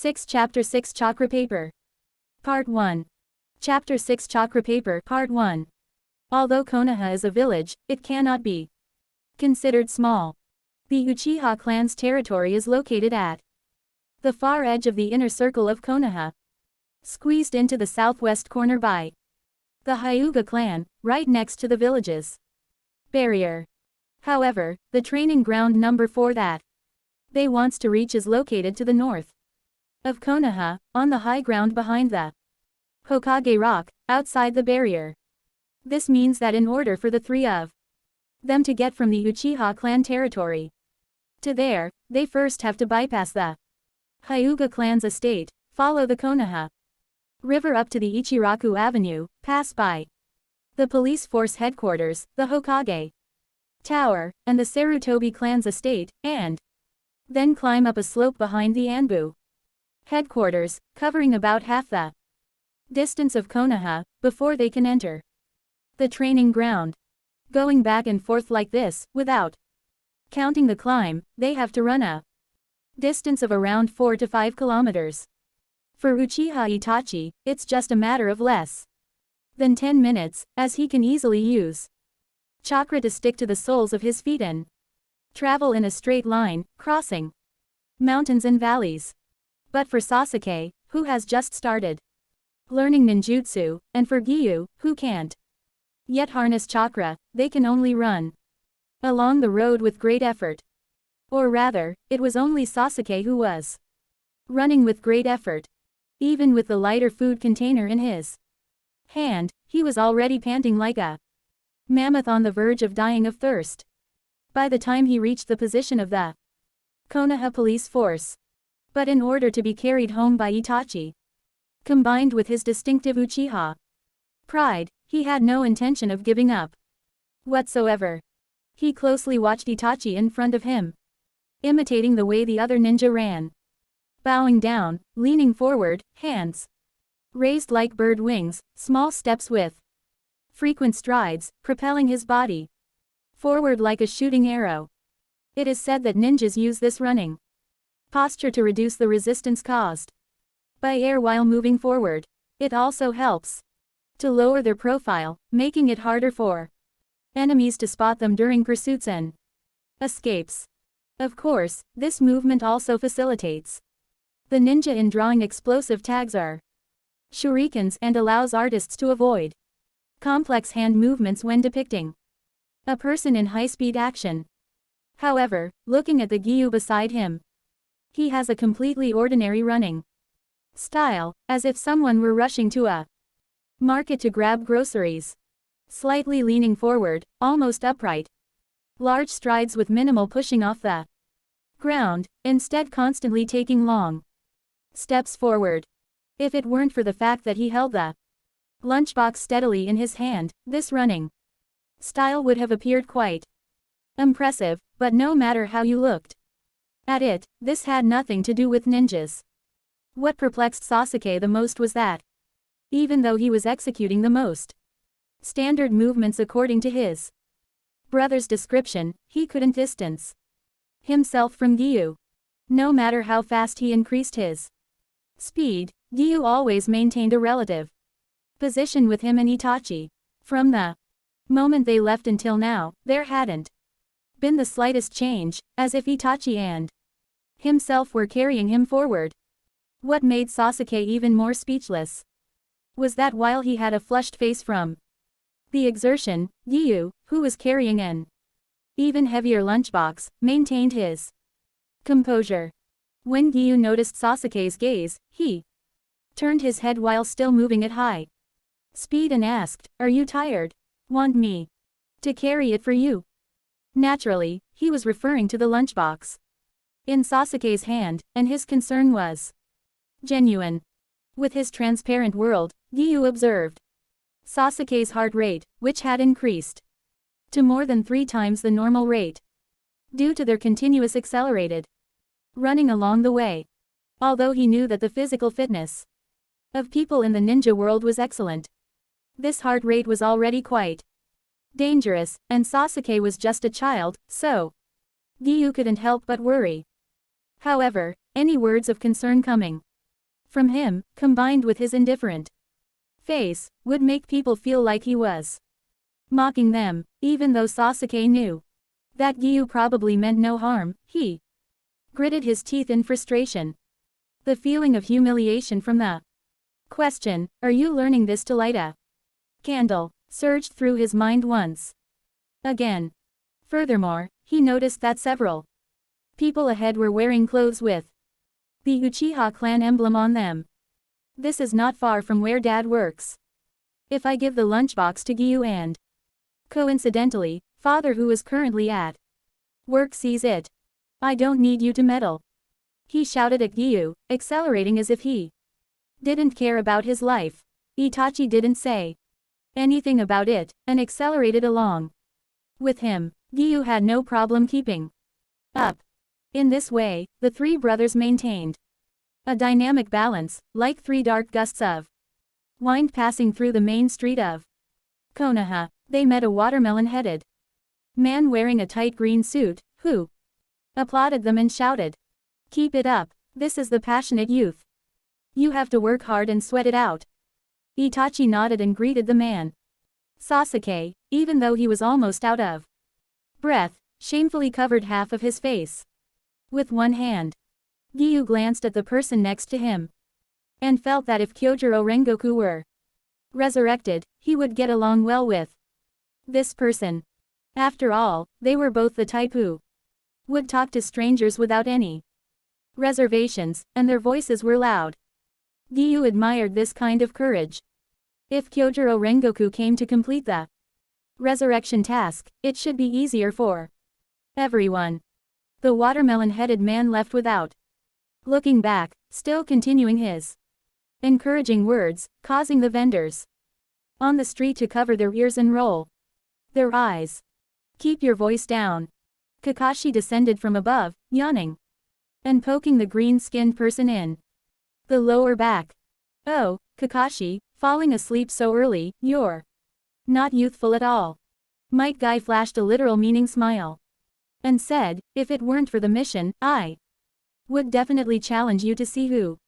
Chapter 6 Chakra Paper. Part 1. Chapter 6 Chakra Paper Part 1. Although Konoha is a village, it cannot be considered small. The Uchiha clan's territory is located at the far edge of the inner circle of Konoha, squeezed into the southwest corner by the Hyuga clan, right next to the village's barrier. However, the training ground number 4 that they wants to reach is located to the north of Konoha, on the high ground behind the Hokage Rock, outside the barrier. This means that in order for the three of them to get from the Uchiha clan territory to there, they first have to bypass the Hyuga clan's estate, follow the Konoha River up to the Ichiraku Avenue, pass by the police force headquarters, the Hokage Tower, and the Sarutobi clan's estate, and then climb up a slope behind the Anbu headquarters, covering about half the distance of Konoha, before they can enter the training ground. Going back and forth like this, without counting the climb, they have to run a distance of around 4 to 5 kilometers. For Uchiha Itachi, it's just a matter of less than 10 minutes, as he can easily use chakra to stick to the soles of his feet and travel in a straight line, crossing mountains and valleys. But for Sasuke, who has just started learning ninjutsu, and for Giyu, who can't yet harness chakra, they can only run along the road with great effort. Or rather, it was only Sasuke who was running with great effort. Even with the lighter food container in his hand, he was already panting like a mammoth on the verge of dying of thirst. By the time he reached the position of the Konoha police force. But in order to be carried home by Itachi, combined with his distinctive Uchiha pride, he had no intention of giving up whatsoever. He closely watched Itachi in front of him, imitating the way the other ninja ran. Bowing down, leaning forward, hands raised like bird wings, small steps with frequent strides, propelling his body forward like a shooting arrow. It is said that ninjas use this running posture to reduce the resistance caused by air while moving forward. It also helps to lower their profile, making it harder for enemies to spot them during pursuits and escapes. Of course, this movement also facilitates the ninja in drawing explosive tags or shurikens and allows artists to avoid complex hand movements when depicting a person in high-speed action. However, looking at the Giyu beside him, he has a completely ordinary running style, as if someone were rushing to a market to grab groceries. Slightly leaning forward, almost upright. Large strides with minimal pushing off the ground, instead constantly taking long steps forward. If it weren't for the fact that he held the lunchbox steadily in his hand, this running style would have appeared quite impressive, but no matter how you looked at it, this had nothing to do with ninjas. What perplexed Sasuke the most was that, even though he was executing the most standard movements according to his brother's description, he couldn't distance himself from Giyu. No matter how fast he increased his speed, Giyu always maintained a relative position with him and Itachi. From the moment they left until now, there hadn't been the slightest change, as if Itachi and himself were carrying him forward. What made Sasuke even more speechless was that while he had a flushed face from the exertion, Giyu, who was carrying an even heavier lunchbox, maintained his composure. When Giyu noticed Sasuke's gaze, he turned his head while still moving at high speed and asked, "Are you tired? Want me to carry it for you?" Naturally, he was referring to the lunchbox in Sasuke's hand, and his concern was genuine. With his transparent world, Giyu observed Sasuke's heart rate, which had increased to more than 3 times the normal rate, due to their continuous accelerated running along the way. Although he knew that the physical fitness of people in the ninja world was excellent, this heart rate was already quite dangerous, and Sasuke was just a child, so Giyu couldn't help but worry. However, any words of concern coming from him, combined with his indifferent face, would make people feel like he was mocking them, even though Sasuke knew that Giyu probably meant no harm. He gritted his teeth in frustration. The feeling of humiliation from the question, "Are you learning this to light a candle?" surged through his mind once again. Furthermore, he noticed that several people ahead were wearing clothes with the Uchiha clan emblem on them. This is not far from where Dad works. If I give the lunchbox to Giyu and, coincidentally, Father who is currently at work sees it, I don't need you to meddle. He shouted at Giyu, accelerating as if he didn't care about his life. Itachi didn't say anything about it, and accelerated along with him. Giyu had no problem keeping up. In this way, the three brothers maintained a dynamic balance, like three dark gusts of wind passing through the main street of Konoha. They met a watermelon-headed man wearing a tight green suit, who applauded them and shouted, "Keep it up, this is the passionate youth. You have to work hard and sweat it out." Itachi nodded and greeted the man. Sasuke, even though he was almost out of breath, shamefully covered half of his face with one hand. Giyu glanced at the person next to him and felt that if Kyojuro Rengoku were resurrected, he would get along well with this person. After all, they were both the type who would talk to strangers without any reservations, and their voices were loud. Giyu admired this kind of courage. If Kyojuro Rengoku came to complete the resurrection task, it should be easier for everyone. The watermelon-headed man left without looking back, still continuing his encouraging words, causing the vendors on the street to cover their ears and roll their eyes. "Keep your voice down." Kakashi descended from above, yawning and poking the green-skinned person in the lower back. "Oh, Kakashi, falling asleep so early, you're not youthful at all." Might Guy flashed a literal meaning smile and said, "If it weren't for the mission, I would definitely challenge you to see who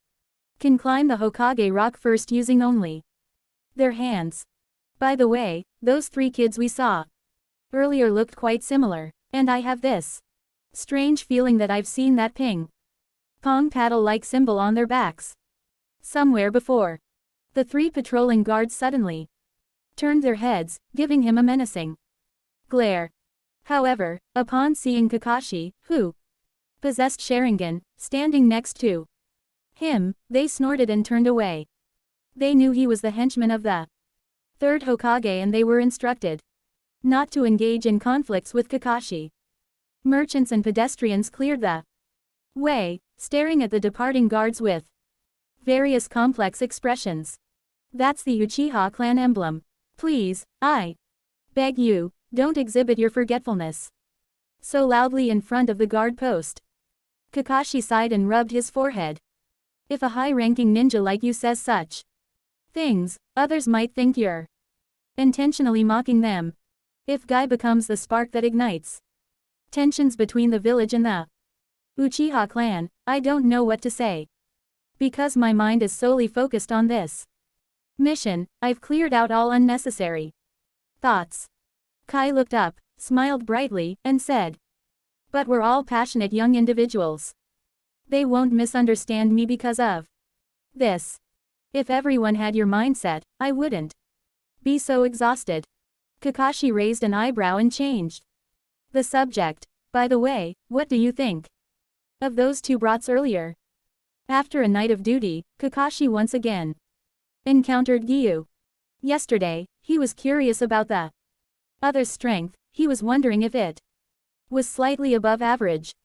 can climb the Hokage rock first using only their hands. By the way, those three kids we saw earlier looked quite similar, and I have this strange feeling that I've seen that ping-pong paddle-like symbol on their backs somewhere before." The three patrolling guards suddenly turned their heads, giving him a menacing glare. However, upon seeing Kakashi, who possessed Sharingan, standing next to him, they snorted and turned away. They knew he was the henchman of the third Hokage and they were instructed not to engage in conflicts with Kakashi. Merchants and pedestrians cleared the way, staring at the departing guards with various complex expressions. "That's the Uchiha clan emblem. Please, I beg you, don't exhibit your forgetfulness so loudly in front of the guard post." Kakashi sighed and rubbed his forehead. "If a high-ranking ninja like you says such things, others might think you're intentionally mocking them. If Guy becomes the spark that ignites tensions between the village and the Uchiha clan, I don't know what to say. Because my mind is solely focused on this mission, I've cleared out all unnecessary thoughts." Kai looked up, smiled brightly, and said, "But we're all passionate young individuals. They won't misunderstand me because of this. If everyone had your mindset, I wouldn't be so exhausted." Kakashi raised an eyebrow and changed the subject. "By the way, what do you think of those two brats earlier?" After a night of duty, Kakashi once again encountered Giyu. Yesterday, he was curious about the other's strength, he was wondering if it was slightly above average.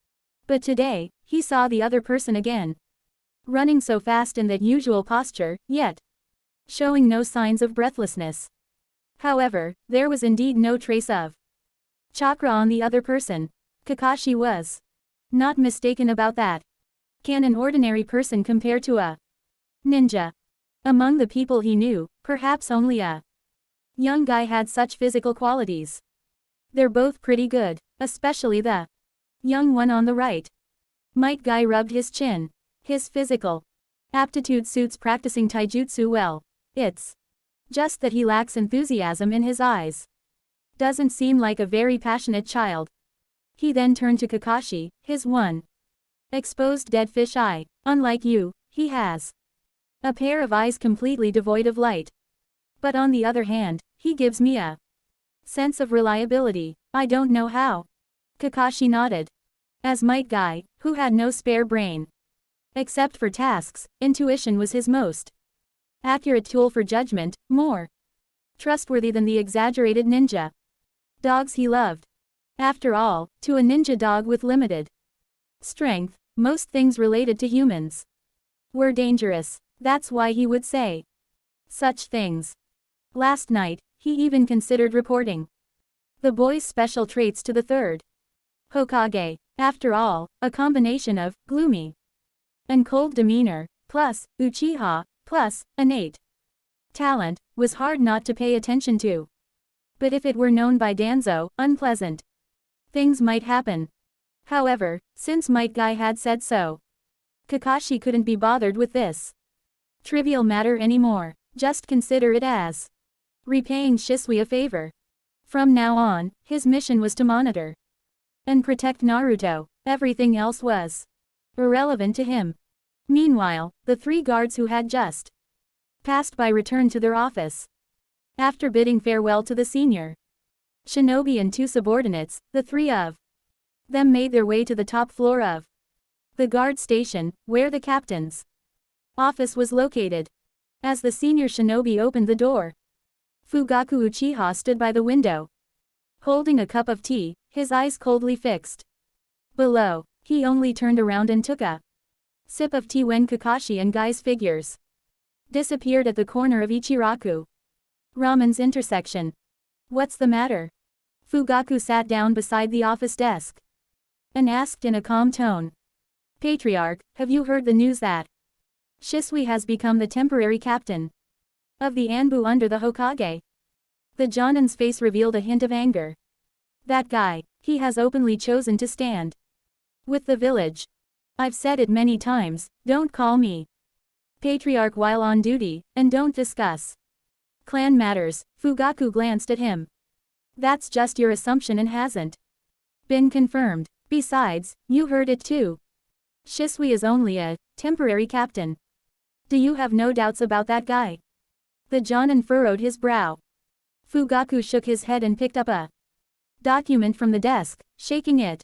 But today, he saw the other person again, running so fast in that usual posture, yet showing no signs of breathlessness. However, there was indeed no trace of chakra on the other person. Kakashi was not mistaken about that. Can an ordinary person compare to a ninja? Among the people he knew, perhaps only a young guy had such physical qualities. They're both pretty good, especially the young one on the right. Might Guy rubbed his chin. His physical Aptitude suits practicing taijutsu well. It's just that he lacks enthusiasm in his eyes. Doesn't seem like a very passionate child. He then turned to Kakashi, his one exposed dead fish eye. Unlike you, he has a pair of eyes completely devoid of light. But on the other hand, he gives me a sense of reliability. I don't know how. Kakashi nodded. As Might Guy, who had no spare brain. Except for tasks, intuition was his most accurate tool for judgment, more trustworthy than the exaggerated ninja dogs he loved. After all, to a ninja dog with limited strength, most things related to humans were dangerous. That's why he would say such things. Last night, he even considered reporting the boy's special traits to the third Hokage. After all, a combination of gloomy and cold demeanor, plus Uchiha, plus innate talent, was hard not to pay attention to. But if it were known by Danzo, unpleasant things might happen. However, since Might Guy had said so, Kakashi couldn't be bothered with this trivial matter anymore. Just consider it as repaying Shisui a favor. From now on, his mission was to monitor and protect Naruto. Everything else was irrelevant to him. Meanwhile, the three guards who had just passed by returned to their office. After bidding farewell to the senior shinobi and two subordinates, the three of them made their way to the top floor of the guard station, where the captain's office was located. As the senior shinobi opened the door, Fugaku Uchiha stood by the window, holding a cup of tea, his eyes coldly fixed below. He only turned around and took a sip of tea when Kakashi and Guy's figures disappeared at the corner of Ichiraku Ramen's intersection. What's the matter? Fugaku sat down beside the office desk and asked in a calm tone. Patriarch, have you heard the news that Shisui has become the temporary captain of the Anbu under the Hokage? The Jonin's face revealed a hint of anger. That guy, he has openly chosen to stand with the village. I've said it many times, don't call me Patriarch while on duty, and don't discuss clan matters. Fugaku glanced at him. That's just your assumption and hasn't been confirmed. Besides, you heard it too. Shisui is only a temporary captain. Do you have no doubts about that guy? The Jonin furrowed his brow. Fugaku shook his head and picked up a document from the desk, shaking it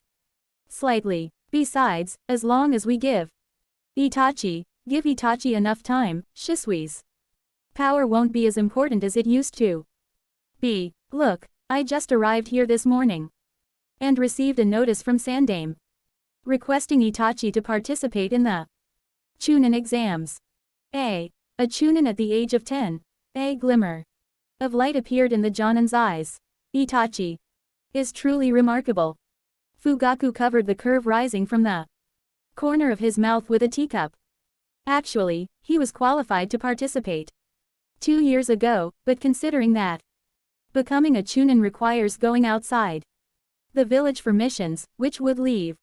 slightly. Besides, as long as we give Itachi enough time, Shisui's power won't be as important as it used to be. Look, I just arrived here this morning and received a notice from Sandame requesting Itachi to participate in the Chunin exams. A Chunin at the age of 10. A glimmer of light appeared in the Jonin's eyes. Itachi is truly remarkable. Fugaku covered the curve rising from the corner of his mouth with a teacup. Actually, he was qualified to participate 2 years ago, but considering that becoming a Chunin requires going outside the village for missions, which would leave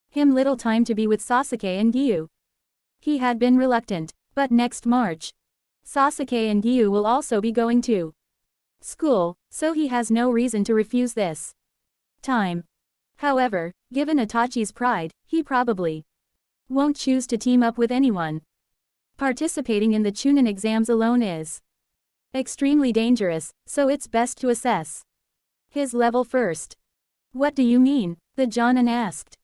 him little time to be with Sasuke and Giyu, he had been reluctant. But next March, Sasuke and Giyu will also be going to school, so he has no reason to refuse this time. However, given Itachi's pride, he probably won't choose to team up with anyone. Participating in the Chunin exams alone is extremely dangerous, so it's best to assess his level first. What do you mean? The Jonin asked.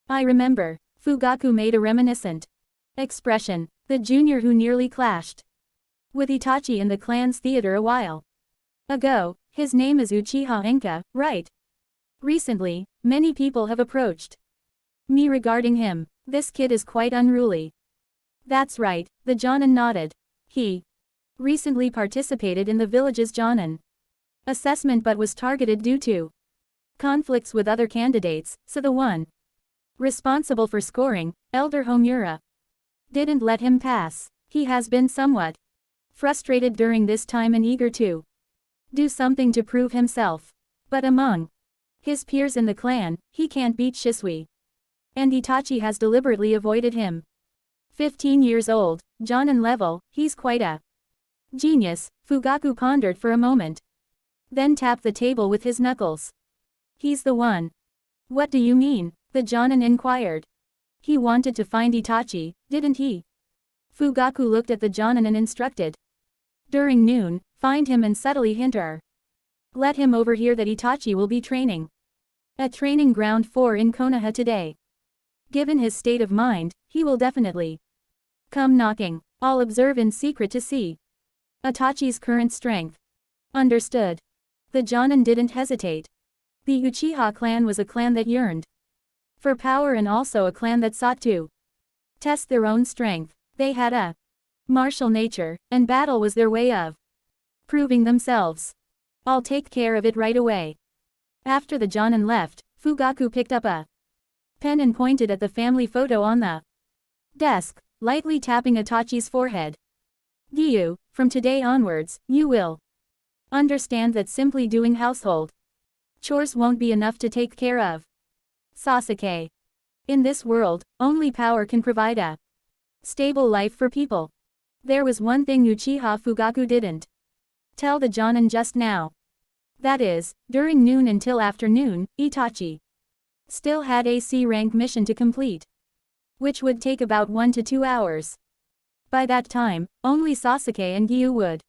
I remember. Fugaku made a reminiscent expression. The junior who nearly clashed with Itachi in the clan's theater a while ago. His name is Uchiha Enka, right? Recently, many people have approached me regarding him. This kid is quite unruly. That's right, the Jonin nodded. He recently participated in the village's Jonin assessment but was targeted due to conflicts with other candidates, so the one responsible for scoring, Elder Homura, didn't let him pass. He has been somewhat frustrated during this time and eager to do something to prove himself. But among his peers in the clan, he can't beat Shisui. And Itachi has deliberately avoided him. 15 years old, Jonin level, he's quite a genius, Fugaku pondered for a moment. Then tapped the table with his knuckles. He's the one. What do you mean? The Jonin inquired. He wanted to find Itachi, didn't he? Fugaku looked at the Jonin and instructed. During noon, find him and subtly hint her. Let him overhear that Itachi will be training at training ground 4 in Konoha today. Given his state of mind, he will definitely come knocking. I'll observe in secret to see Itachi's current strength. Understood. The Jonin didn't hesitate. The Uchiha clan was a clan that yearned for power and also a clan that sought to test their own strength. They had a martial nature, and battle was their way of proving themselves. I'll take care of it right away. After the Jonin left, Fugaku picked up a pen and pointed at the family photo on the desk, lightly tapping Itachi's forehead. Giyu, from today onwards, you will understand that simply doing household chores won't be enough to take care of Sasuke. In this world, only power can provide a stable life for people. There was one thing Uchiha Fugaku didn't tell the Jonin just now. That is, during noon until afternoon, Itachi still had a C-rank mission to complete, which would take about 1 to 2 hours. By that time, only Sasuke and Giyu would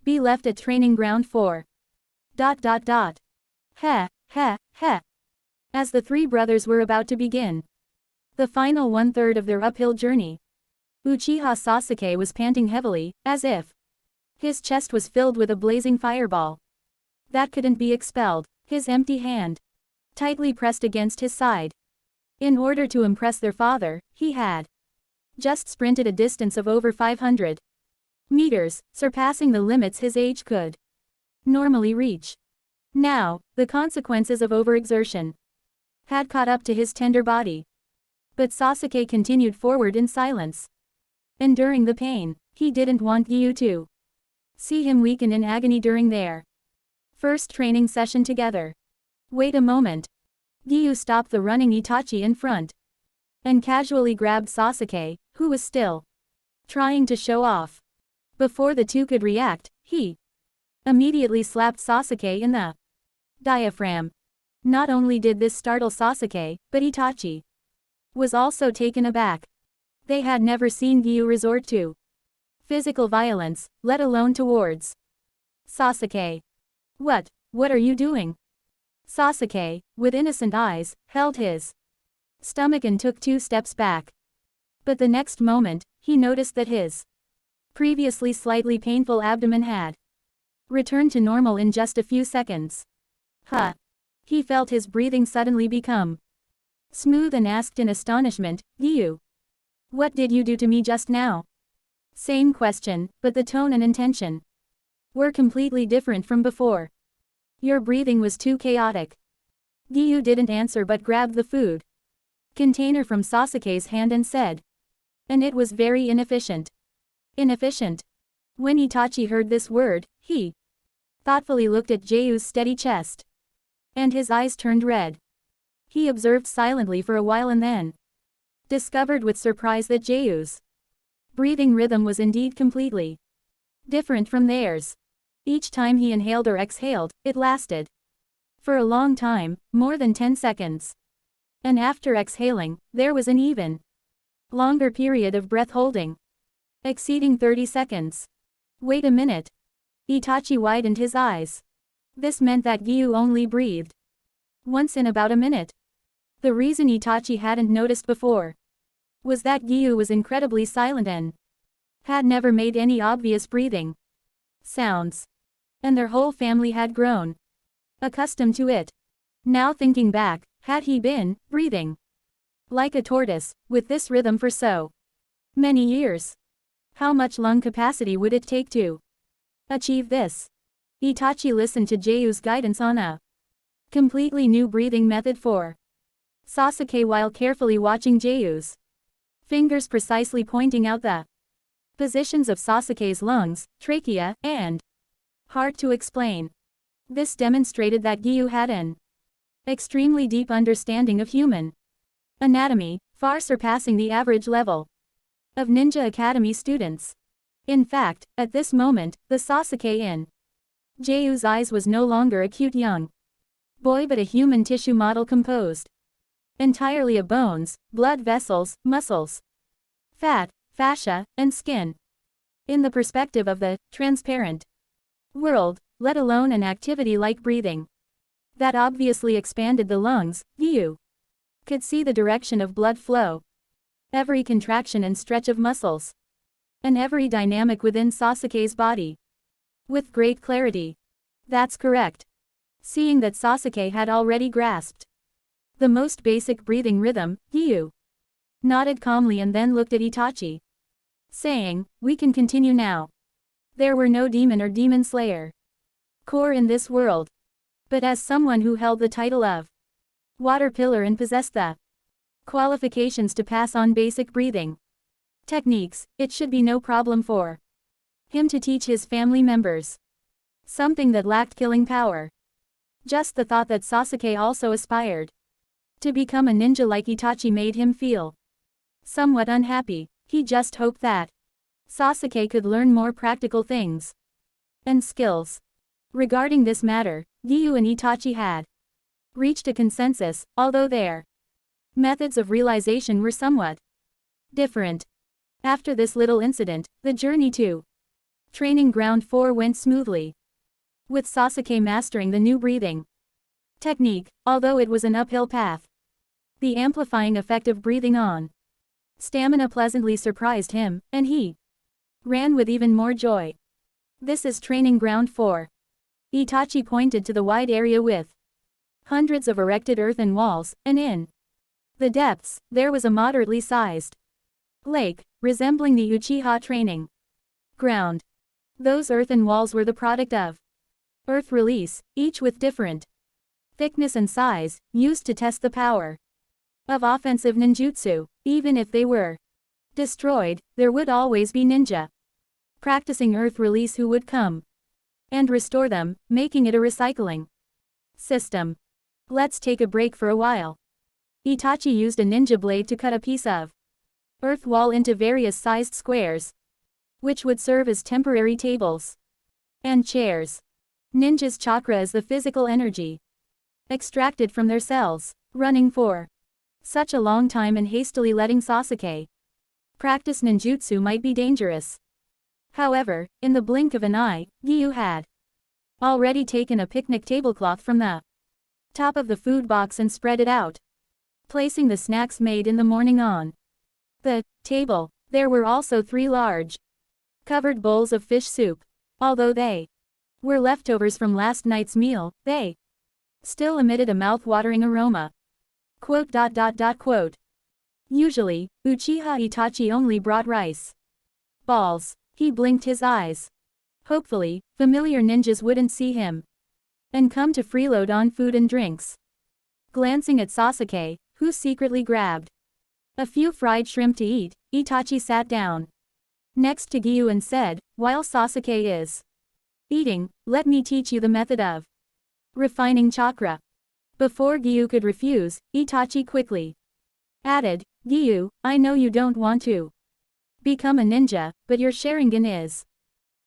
be left at training ground 4. Heh. As the three brothers were about to begin the final 1/3 of their uphill journey, Uchiha Sasuke was panting heavily, as if his chest was filled with a blazing fireball that couldn't be expelled, his empty hand tightly pressed against his side. In order to impress their father, he had just sprinted a distance of over 500 meters, surpassing the limits his age could normally reach. Now, the consequences of overexertion had caught up to his tender body. But Sasuke continued forward in silence, enduring the pain. He didn't want Giyu to see him weaken in agony during their first training session together. Wait a moment. Giyu stopped the running Itachi in front and casually grabbed Sasuke, who was still trying to show off. Before the two could react, he immediately slapped Sasuke in the diaphragm. Not only did this startle Sasuke, but Itachi was also taken aback. They had never seen Giyu resort to physical violence, let alone towards Sasuke. What are you doing? Sasuke, with innocent eyes, held his stomach and took 2 steps back. But the next moment, he noticed that his previously slightly painful abdomen had returned to normal in just a few seconds. Huh. He felt his breathing suddenly become smooth and asked in astonishment, Giyu, what did you do to me just now? Same question, but the tone and intention were completely different from before. Your breathing was too chaotic. Giyu didn't answer but grabbed the food container from Sasuke's hand and said. And it was very inefficient. Inefficient? When Itachi heard this word, he thoughtfully looked at Jeyu's steady chest. And his eyes turned red. He observed silently for a while and then discovered with surprise that Jeyu's breathing rhythm was indeed completely different from theirs. Each time he inhaled or exhaled, it lasted for a long time, more than 10 seconds. And after exhaling, there was an even longer period of breath holding, exceeding 30 seconds. Wait a minute. Itachi widened his eyes. This meant that Giyu only breathed once in about a minute. The reason Itachi hadn't noticed before was that Giyu was incredibly silent and had never made any obvious breathing sounds. And their whole family had grown accustomed to it. Now thinking back, had he been breathing like a tortoise, with this rhythm for so many years? How much lung capacity would it take to achieve this? Itachi listened to Jeyu's guidance on a completely new breathing method for Sasuke while carefully watching Jeyu's fingers precisely pointing out the positions of Sasuke's lungs, trachea, and heart to explain. This demonstrated that Giyu had an extremely deep understanding of human anatomy, far surpassing the average level. of Ninja Academy students. In fact, at this moment, the Sasuke in Giyu's eyes was no longer a cute young boy but a human tissue model composed entirely of bones, blood vessels, muscles, fat, fascia, and skin. In the perspective of the transparent world, let alone an activity like breathing that obviously expanded the lungs, Giyu could see the direction of blood flow, every contraction and stretch of muscles, and every dynamic within Sasuke's body. With great clarity. That's correct. Seeing that Sasuke had already grasped the most basic breathing rhythm, Giyu nodded calmly and then looked at Itachi, saying, "We can continue now." There were no demon or demon slayer core in this world. But as someone who held the title of Water Pillar and possessed the qualifications to pass on basic breathing techniques, it should be no problem for him to teach his family members something that lacked killing power. Just the thought that Sasuke also aspired to become a ninja like Itachi made him feel somewhat unhappy. He just hoped that Sasuke could learn more practical things and skills. Regarding this matter, Giyu and Itachi had reached a consensus, although their methods of realization were somewhat different. After this little incident, the journey to Training Ground 4 went smoothly, with Sasuke mastering the new breathing technique, although it was an uphill path. The amplifying effect of breathing on stamina pleasantly surprised him, and he ran with even more joy. This is Training Ground 4. Itachi pointed to the wide area with hundreds of erected earthen walls, and in the depths, there was a moderately sized lake, resembling the Uchiha training ground. Those earthen walls were the product of earth release, each with different thickness and size, used to test the power of offensive ninjutsu. Even if they were destroyed, there would always be ninja practicing earth release who would come and restore them, making it a recycling system. Let's take a break for a while. Itachi used a ninja blade to cut a piece of earth wall into various sized squares, which would serve as temporary tables and chairs. Ninjas' chakra is the physical energy extracted from their cells. Running for such a long time and hastily letting Sasuke practice ninjutsu might be dangerous. However, in the blink of an eye, Giyu had already taken a picnic tablecloth from the top of the food box and spread it out, placing the snacks made in the morning on the table. There were also 3 large covered bowls of fish soup. Although they were leftovers from last night's meal, they still emitted a mouth-watering aroma. Usually, Uchiha Itachi only brought rice balls. He blinked his eyes. Hopefully, familiar ninjas wouldn't see him and come to freeload on food and drinks. Glancing at Sasuke, who secretly grabbed a few fried shrimp to eat, Itachi sat down next to Giyu and said, "While Sasuke is eating, let me teach you the method of refining chakra." Before Giyu could refuse, Itachi quickly added, "Giyu, I know you don't want to become a ninja, but your Sharingan is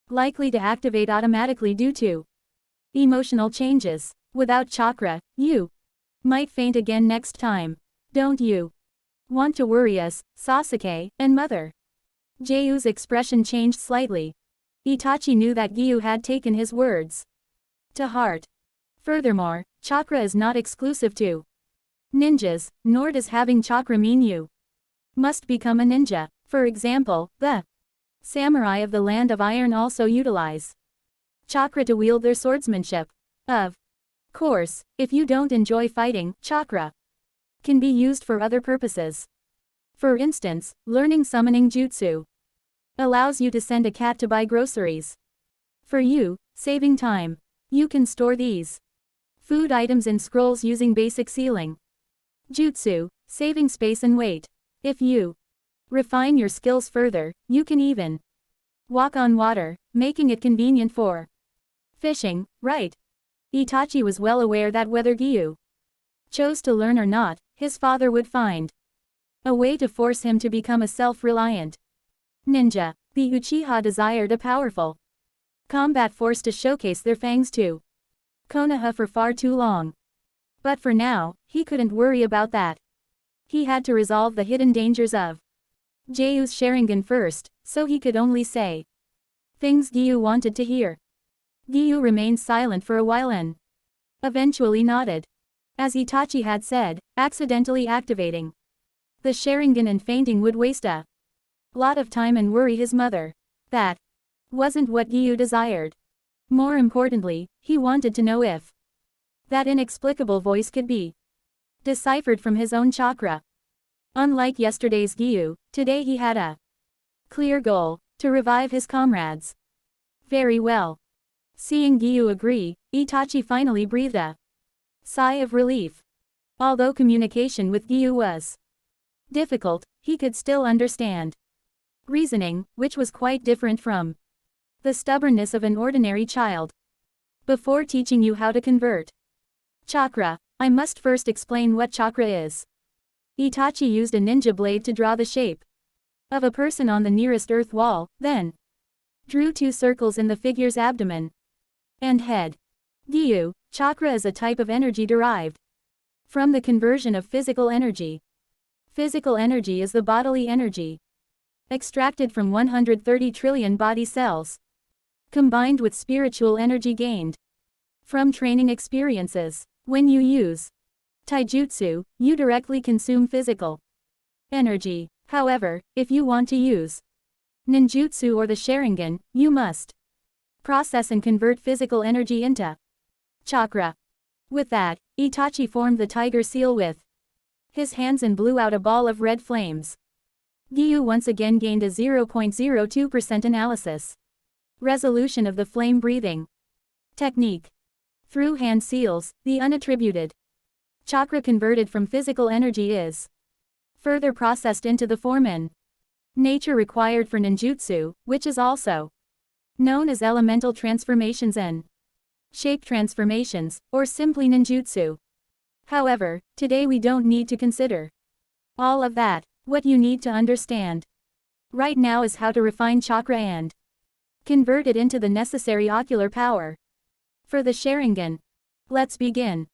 likely to activate automatically due to emotional changes. Without chakra, you might faint again next time. Don't you want to worry us, Sasuke, and Mother?" Giyu's expression changed slightly. Itachi knew that Giyu had taken his words to heart. Furthermore, chakra is not exclusive to ninjas, nor does having chakra mean you must become a ninja. For example, the samurai of the Land of Iron also utilize chakra to wield their swordsmanship. Of course, if you don't enjoy fighting, chakra can be used for other purposes. For instance, learning summoning jutsu allows you to send a cat to buy groceries for you, saving time. You can store these food items in scrolls using basic sealing jutsu, saving space and weight. If you refine your skills further, you can even walk on water, making it convenient for fishing, right? Itachi was well aware that whether Giyu chose to learn or not, his father would find a way to force him to become a self-reliant Ninja. The Uchiha desired a powerful combat force to showcase their fangs to Konoha for far too long. But for now, he couldn't worry about that. He had to resolve the hidden dangers of Giyu's Sharingan first, so he could only say things Giyu wanted to hear. Giyu remained silent for a while and eventually nodded. As Itachi had said, accidentally activating the Sharingan and fainting would waste a lot of time and worry his mother. That wasn't what Giyu desired. More importantly, he wanted to know if that inexplicable voice could be deciphered from his own chakra. Unlike yesterday's Giyu, today he had a clear goal: to revive his comrades. Very well. Seeing Giyu agree, Itachi finally breathed a sigh of relief. Although communication with Giyu was difficult, he could still understand reasoning, which was quite different from the stubbornness of an ordinary child. Before teaching you how to convert chakra, I must first explain what chakra is. Itachi used a ninja blade to draw the shape of a person on the nearest earth wall, then drew 2 circles in the figure's abdomen and head. Giyu, chakra is a type of energy derived from the conversion of physical energy. Physical energy is the bodily energy extracted from 130 trillion body cells, combined with spiritual energy gained from training experiences. When you use taijutsu, you directly consume physical energy. However, if you want to use ninjutsu or the Sharingan, you must process and convert physical energy into chakra. With that, Itachi formed the tiger seal with his hands and blew out a ball of red flames. Giyu once again gained a 0.02% analysis resolution of the flame breathing technique. Through hand seals, the unattributed chakra converted from physical energy is further processed into the form and nature required for ninjutsu, which is also known as elemental transformations and shape transformations, or simply ninjutsu. However, today we don't need to consider all of that. What you need to understand right now is how to refine chakra and convert it into the necessary ocular power for the Sharingan. Let's begin.